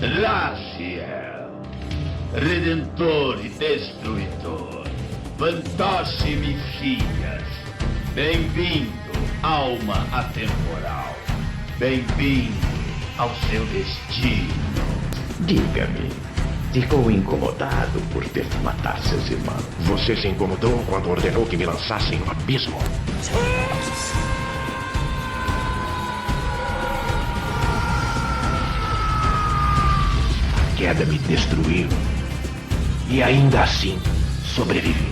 Raziel, Redentor e Destruidor, Fantoche Messias, bem-vindo, alma atemporal, bem-vindo ao seu destino. Diga-me, ficou incomodado por ter que matar seus irmãos? Você se incomodou quando ordenou que me lançassem no abismo? A queda me destruiu. E ainda assim, sobrevivi.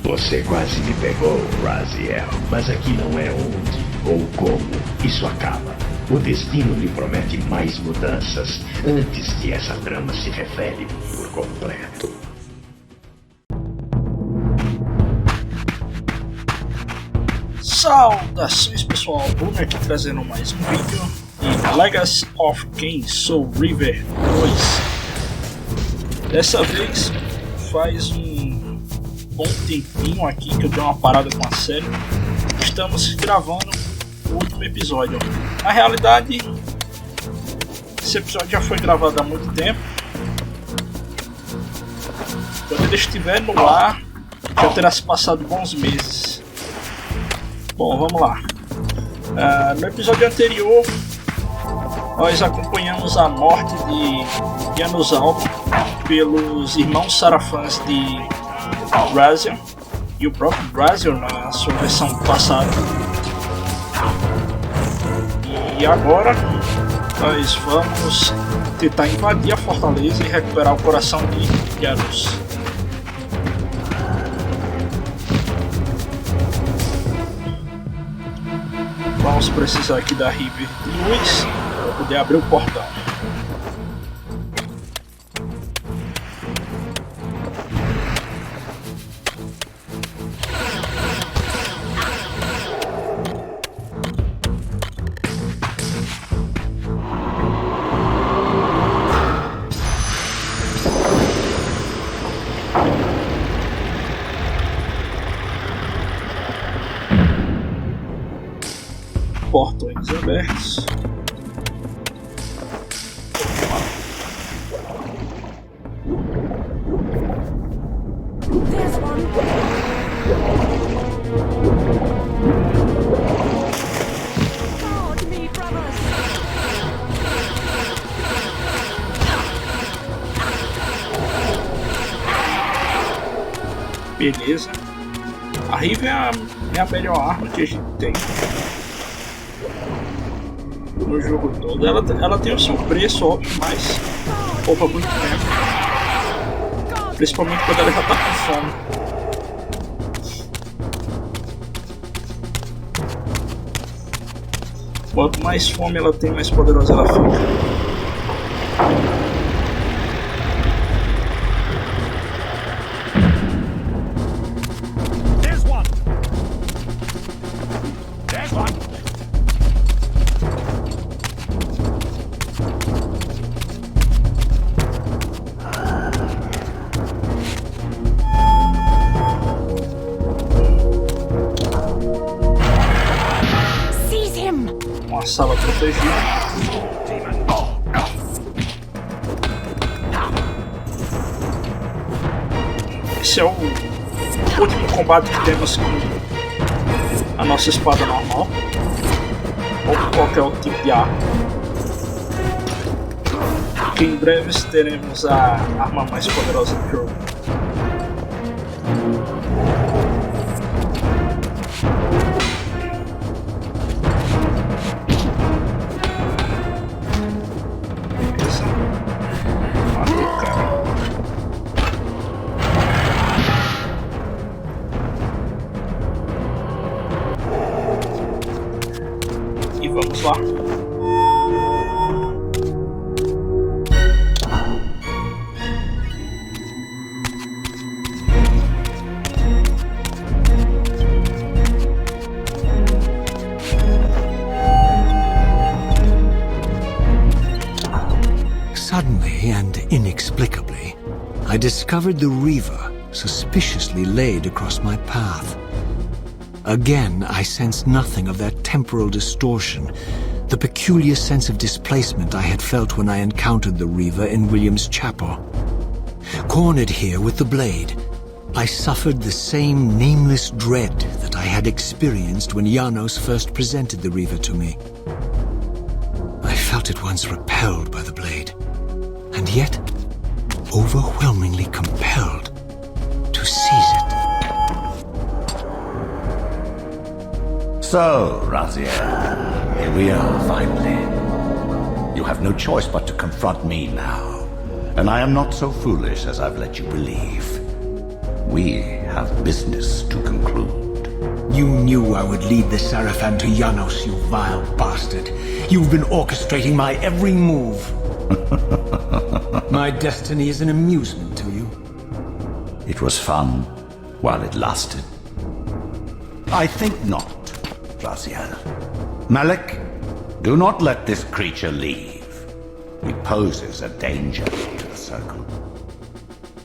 Você quase me pegou, Raziel, mas aqui não é onde ou como isso acaba. O destino lhe promete mais mudanças antes que essa trama se revele por completo. Saudações pessoal, Bruno aqui trazendo mais um vídeo em Legacy of Kain Soul River 2. Dessa vez faz um bom tempinho aqui que eu dei uma parada com a série. Estamos gravando o último episódio. Na realidade, esse episódio já foi gravado há muito tempo. Quando ele estiver no ar, já terá se passado bons meses. Bom, vamos lá. No episódio anterior, nós acompanhamos a morte de Januzaldo pelos irmãos Sarafans de Raziel e o próprio Raziel na sua versão passada. E agora nós vamos tentar invadir a fortaleza e recuperar o coração de Janus. Vamos precisar aqui da River de luz para poder abrir o portão. Portões abertos. Beleza. A Riven é a melhor arma que a gente tem no jogo todo. Ela tem o seu preço, óbvio, mas poupa muito tempo, principalmente quando ela já tá com fome. Quanto mais fome ela tem, mais poderosa ela fica. Uma sala protegida. Esse é o último combate que temos com a nossa espada normal ou com qualquer outro tipo de arma. Porque em breve teremos a arma mais poderosa do jogo. Vamos lá. Suddenly and inexplicably, I discovered the Reaver suspiciously laid across my path. Again, I sensed nothing of that temporal distortion, the peculiar sense of displacement I had felt when I encountered the Reaver in William's chapel. Cornered here with the blade, I suffered the same nameless dread that I had experienced when Janos first presented the Reaver to me. I felt at once repelled by the blade, and yet overwhelmingly compelled to seize it. So, Raziel, here we are finally. You have no choice but to confront me now, and I am not so foolish as I've let you believe. We have business to conclude. You knew I would lead the Sarafan to Janos, you vile bastard. You've been orchestrating my every move. My destiny is an amusement to you. It was fun while it lasted. I think not, Raziel. Malik, do not let this creature leave. He poses a danger to the Circle.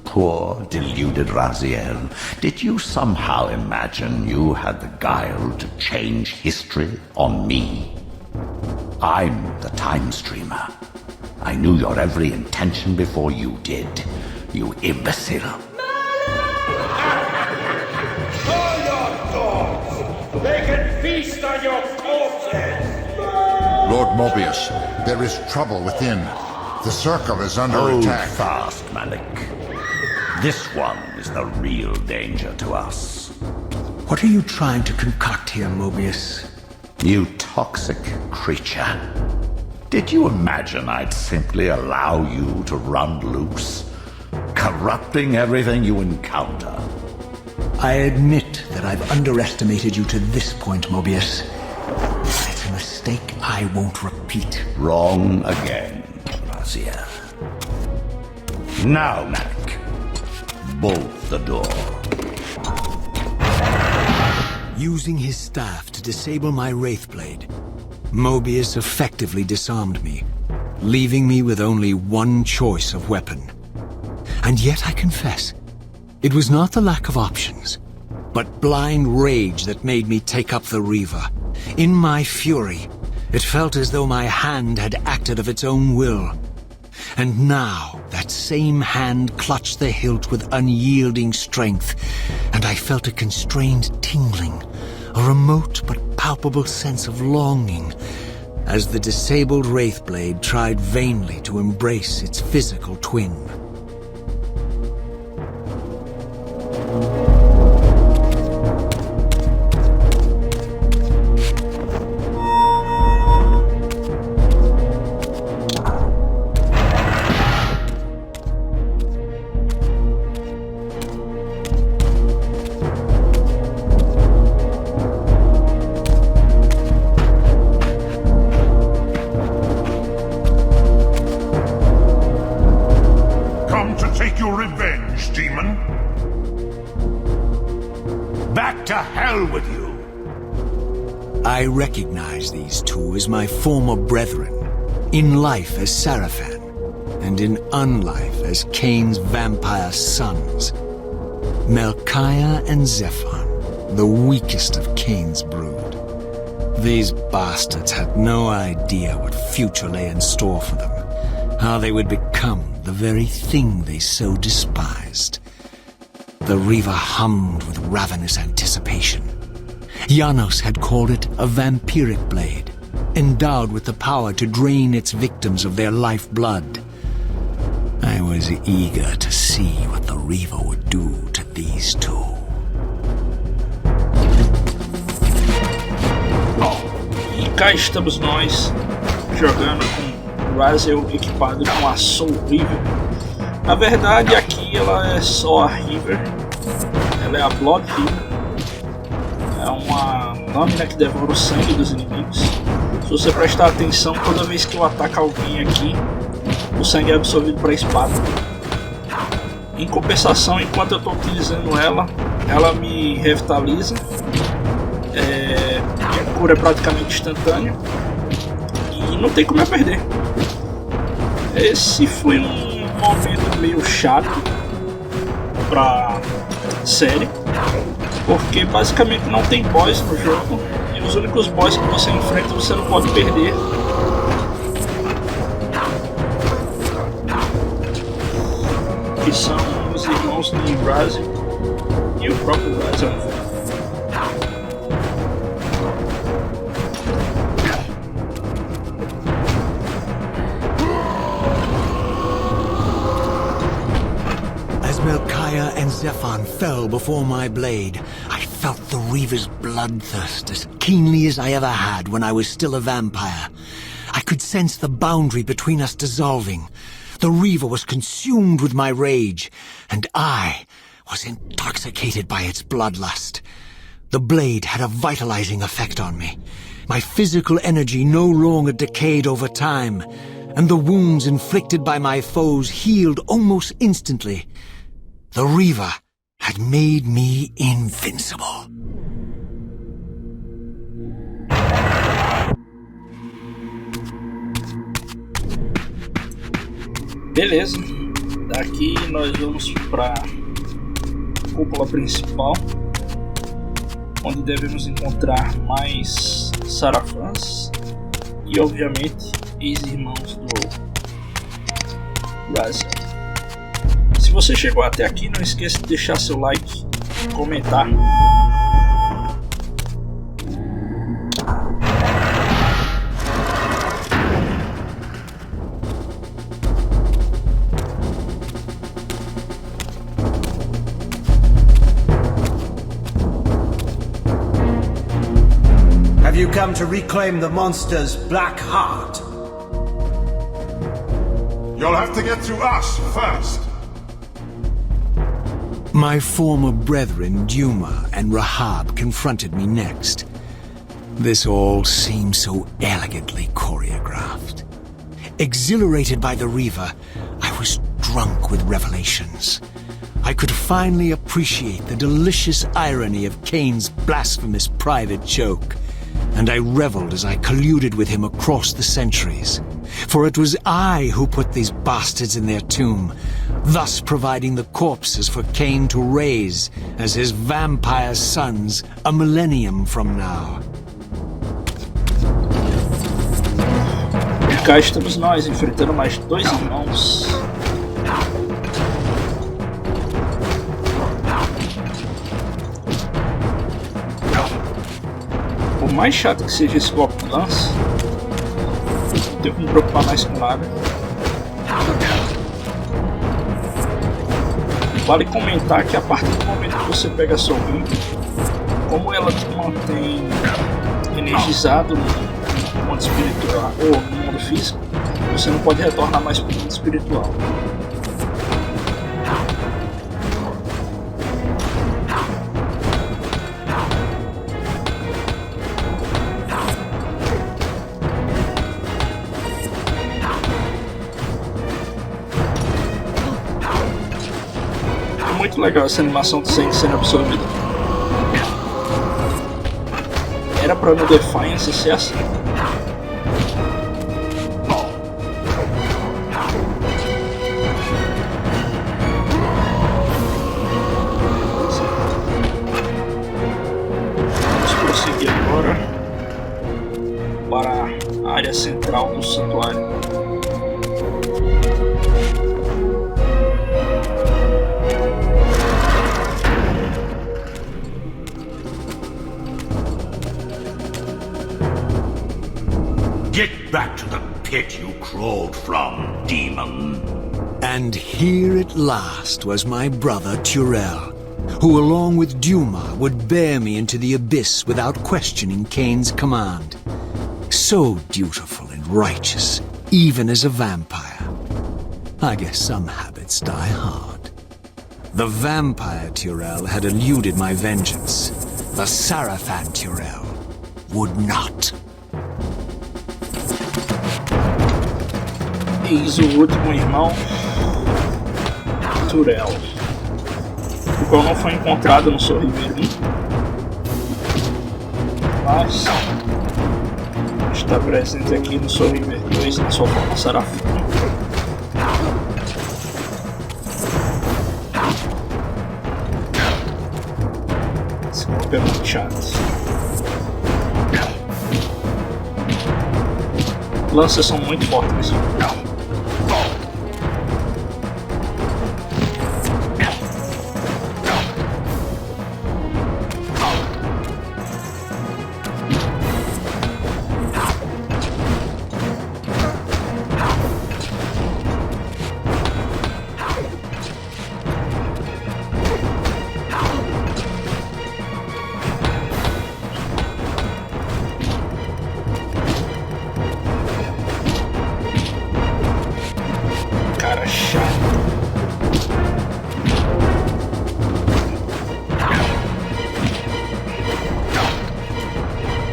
Poor, deluded Raziel. Did you somehow imagine you had the guile to change history on me? I'm the Time Streamer. I knew your every intention before you did, you imbecile. All your dogs! They can feast on your corpses! Lord Mobius, there is trouble within. The Circle is under Hold attack. fast, Malik. This one is the real danger to us. What are you trying to concoct here, Mobius? You toxic creature. Did you imagine I'd simply allow you to run loose, corrupting everything you encounter? I admit that I've underestimated you to this point, Mobius. It's a mistake I won't repeat. Wrong again, Raziel. Now, Malik, bolt the door. Using his staff to disable my Wraithblade, Mobius effectively disarmed me, leaving me with only one choice of weapon. And yet I confess, it was not the lack of options, but blind rage that made me take up the Reaver. In my fury, it felt as though my hand had acted of its own will. And now, that same hand clutched the hilt with unyielding strength, and I felt a constrained tingling, a remote but palpable sense of longing, as the disabled Wraithblade tried vainly to embrace its physical twin. I recognize these two as my former brethren, in life as Sarafan, and in unlife as Cain's vampire sons. Melchiah and Zephon, the weakest of Cain's brood. These bastards had no idea what future lay in store for them, how they would become the very thing they so despised. The Reaver hummed with ravenous anticipation. Janos had called it a vampiric blade, endowed with the power to drain its victims of their lifeblood. I was eager to see what the Reaver would do to these two. E cá estamos nós, jogando com Raziel equipado com a Soul Reaver. Na verdade, aqui ela é só a Reaver, ela é a Blood Reaver. É uma lâmina que devora o sangue dos inimigos. Se você prestar atenção, toda vez que eu ataco alguém aqui, o sangue é absorvido para a espada. Em compensação, enquanto eu estou utilizando ela, ela me revitaliza. Minha cura é praticamente instantânea e não tem como eu perder. Esse foi um momento meio chato pra série. Porque basicamente não tem boss no jogo e os únicos boss que você enfrenta você não pode perder. Que são os irmãos de Raziel e o próprio Raziel. As Melchiah and Zephon fell before my blade, I felt the Reaver's bloodthirst as keenly as I ever had when I was still a vampire. I could sense the boundary between us dissolving. The Reaver was consumed with my rage, and I was intoxicated by its bloodlust. The blade had a vitalizing effect on me. My physical energy no longer decayed over time, and the wounds inflicted by my foes healed almost instantly. The Reaver had made me invincible. Beleza, daqui nós vamos para a cúpula principal, onde devemos encontrar mais Sarafans e obviamente ex-irmãos do Raziel. Se você chegou até aqui, não esqueça de deixar seu like e comentar. Have you come to reclaim the monster's black heart? You'll have to get through us first. My former brethren, Duma and Rahab, confronted me next. This all seemed so elegantly choreographed. Exhilarated by the Reaver, I was drunk with revelations. I could finally appreciate the delicious irony of Cain's blasphemous private joke, and I reveled as I colluded with him across the centuries. For it was I who put these bastards in their tomb, thus providing the corpses for Cain to raise as his vampire sons a millennium from now. E cá estamos nós enfrentando mais dois irmãos. Por mais chato que seja esse golpe de lança, não tenho que me preocupar mais com nada. Vale comentar que a partir do momento que você pega a sua build, como ela te mantém energizado no mundo espiritual ou no mundo físico, você não pode retornar mais para o mundo espiritual. Muito legal essa animação de sangue sendo absorvida. Era pra no Defiance ser assim. Vamos prosseguir agora para a área central do santuário. Get back to the pit you crawled from, demon. And here at last was my brother Turel, who along with Duma would bear me into the abyss without questioning Cain's command. So dutiful and righteous, even as a vampire. I guess some habits die hard. The vampire Turel had eluded my vengeance. The Sarafan Turel would not. Eis o último irmão, Turel, o qual não foi encontrado no Soul River 1, mas está presente aqui no Soul River 2 na sua forma Sarafan. Esse papel manchado. Lanças são muito fortes nesse jogo. Cara chato.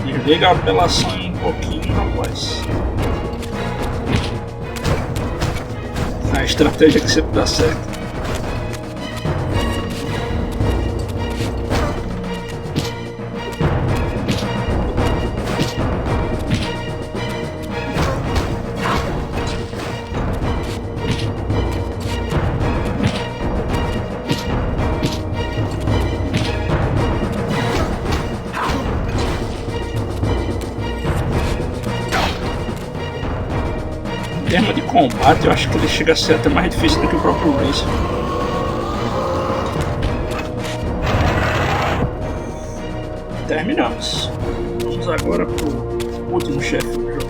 Desliga a apelação aí um pouquinho, rapaz. A estratégia que sempre dá certo. Em termos de combate, eu acho que ele chega a ser até mais difícil do que o próprio Razer. Terminamos. Vamos agora pro último chefe do jogo.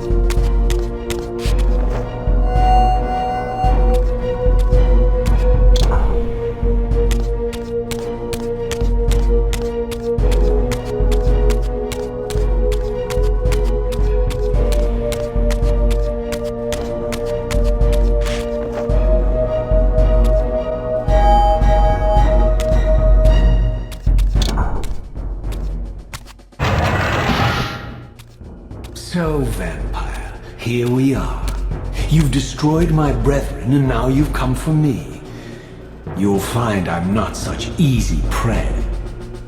So, vampire, here we are. You've destroyed my brethren, and now you've come for me. You'll find I'm not such easy prey.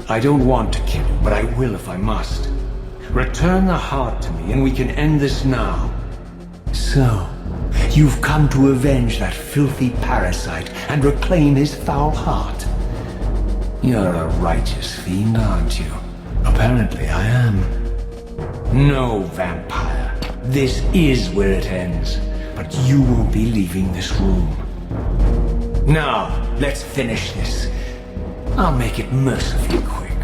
I don't want to kill you, but I will if I must. Return the heart to me, and we can end this now. So, you've come to avenge that filthy parasite and reclaim his foul heart. You're a righteous fiend, aren't you? Apparently I am. No, vampire. This is where it ends. But you won't be leaving this room. Now, let's finish this. I'll make it mercifully quick.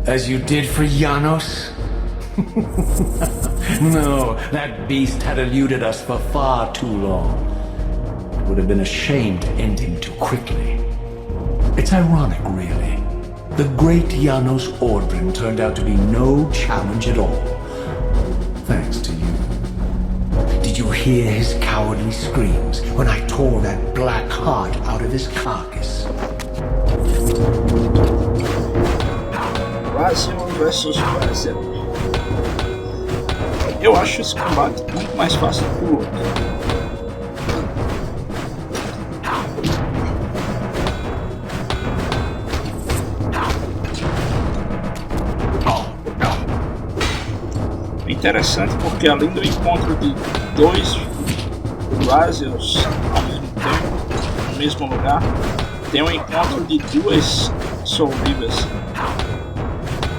As you did for Janos? No, that beast had eluded us for far too long. It would have been a shame to end him too quickly. It's ironic, really. The great Janos Ordrin turned out to be no challenge at all. Thanks to you. Did you hear his cowardly screams when I tore that black heart out of his carcass? Raziel versus Raziel. Eu acho esse combate muito mais fácil que o outro. Interessante porque além do encontro de dois Raziels ao mesmo tempo, no mesmo lugar, tem um encontro de duas Soul Reavers.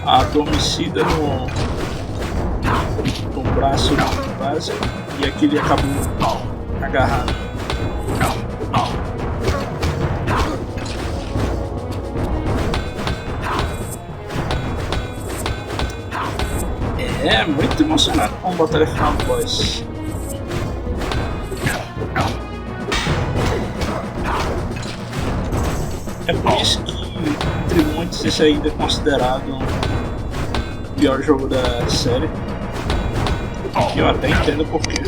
A Domicida no braço do Raziel e aquele acabou agarrado. É muito emocionante como botar ele final do boss. É por isso que, entre muitos, esse ainda é considerado o pior jogo da série. E eu até entendo porquê.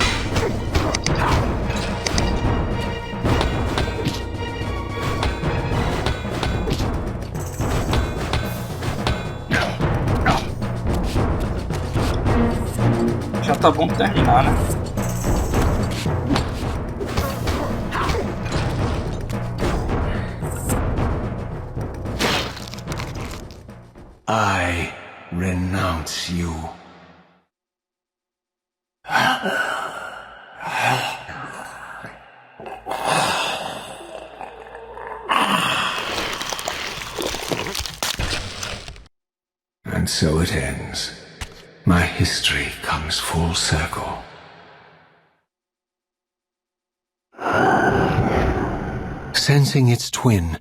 Já tá bom terminar, né? I renounce you. And so it ends. My history comes full circle. Sensing its twin,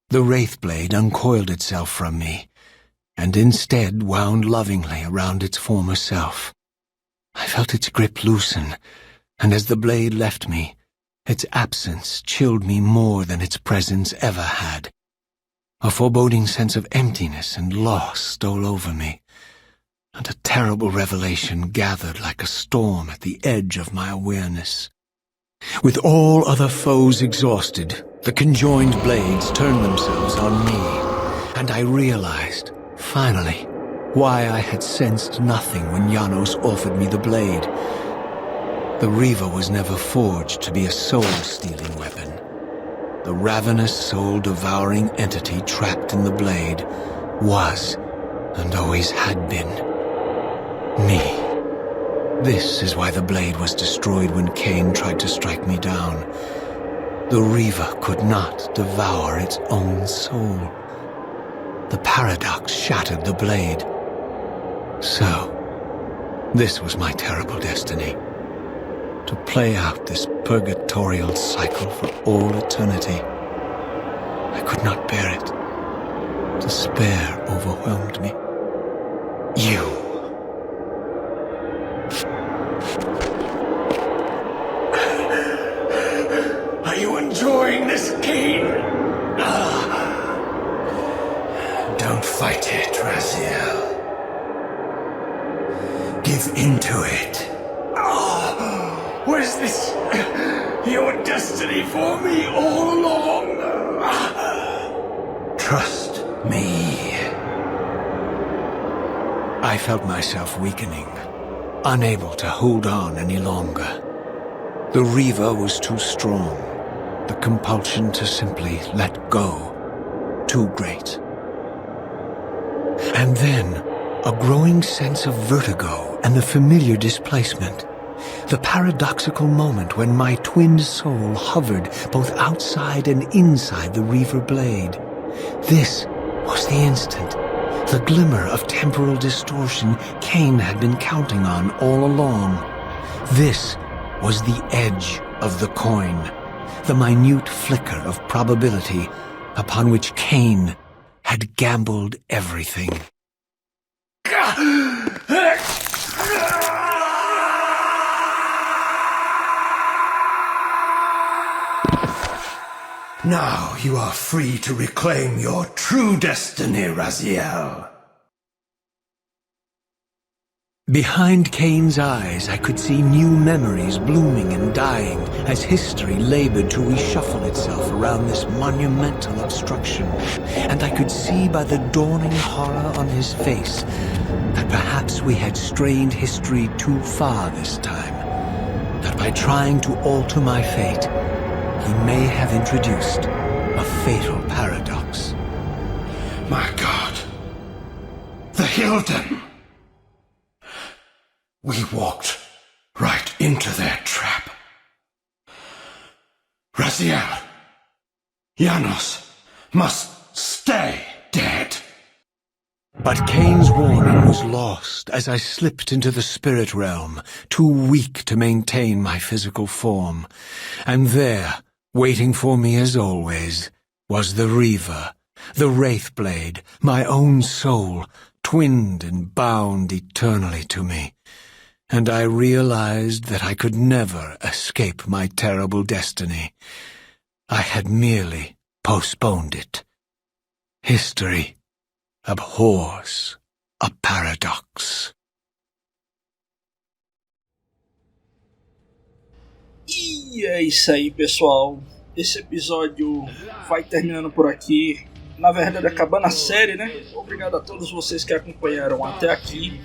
the Wraithblade uncoiled itself from me, and instead wound lovingly around its former self. I felt its grip loosen, and as the blade left me, its absence chilled me more than its presence ever had. A foreboding sense of emptiness and loss stole over me, and a terrible revelation gathered like a storm at the edge of my awareness. With all other foes exhausted, the conjoined blades turned themselves on me, and I realized, finally, why I had sensed nothing when Janos offered me the blade. The Reaver was never forged to be a soul-stealing weapon. The ravenous, soul-devouring entity trapped in the blade was, and always had been, me. This is why the blade was destroyed when Cain tried to strike me down. The Reaver could not devour its own soul. The paradox shattered the blade. So, this was my terrible destiny. To play out this purgatorial cycle for all eternity. I could not bear it. Despair overwhelmed me. You. Are you enjoying this, Cain? Don't fight it, Raziel. Give into it. Was this your destiny for me all along? Trust me. I felt myself weakening, unable to hold on any longer. The Reaver was too strong. The compulsion to simply let go, too great. And then, a growing sense of vertigo and the familiar displacement. The paradoxical moment when my twinned soul hovered both outside and inside the Reaver blade. This was the instant, the glimmer of temporal distortion Cain had been counting on all along. This was the edge of the coin, the minute flicker of probability upon which Cain had gambled everything. Now you are free to reclaim your true destiny, Raziel. Behind Cain's eyes, I could see new memories blooming and dying as history labored to reshuffle itself around this monumental obstruction. And I could see by the dawning horror on his face that perhaps we had strained history too far this time. That by trying to alter my fate, he may have introduced a fatal paradox. My God, the Hilden! We walked right into their trap. Raziel, Janos must stay dead. But Cain's warning was lost as I slipped into the spirit realm, too weak to maintain my physical form. And there, waiting for me as always, was the Reaver, the Wraithblade, my own soul, twinned and bound eternally to me. And I realized that I could never escape my terrible destiny. I had merely postponed it. History abhors a paradox. E é isso aí, pessoal. Esse episódio vai terminando por aqui. Na verdade, acabando a série, né? Obrigado a todos vocês que acompanharam até aqui.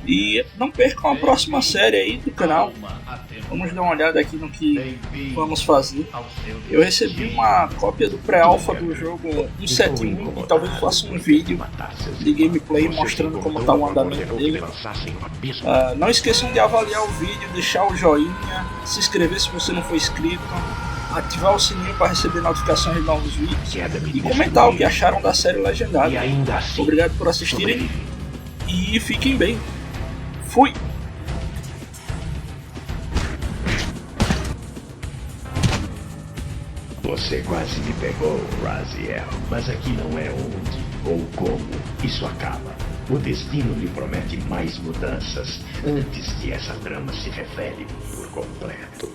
E não percam a próxima série aí do canal. Vamos dar uma olhada aqui no que vamos fazer. Eu recebi uma cópia do pré-alpha do jogo 171 e talvez eu faça um vídeo de gameplay mostrando como está o andamento dele. Não esqueçam de avaliar o vídeo, deixar o joinha, se inscrever se você não for inscrito, ativar o sininho para receber notificações de novos vídeos e comentar o que acharam da série legendada. Obrigado por assistirem e fiquem bem. Fui! Você quase me pegou, Raziel, mas aqui não é onde ou como isso acaba. O destino lhe promete mais mudanças antes que essa trama se revele por completo.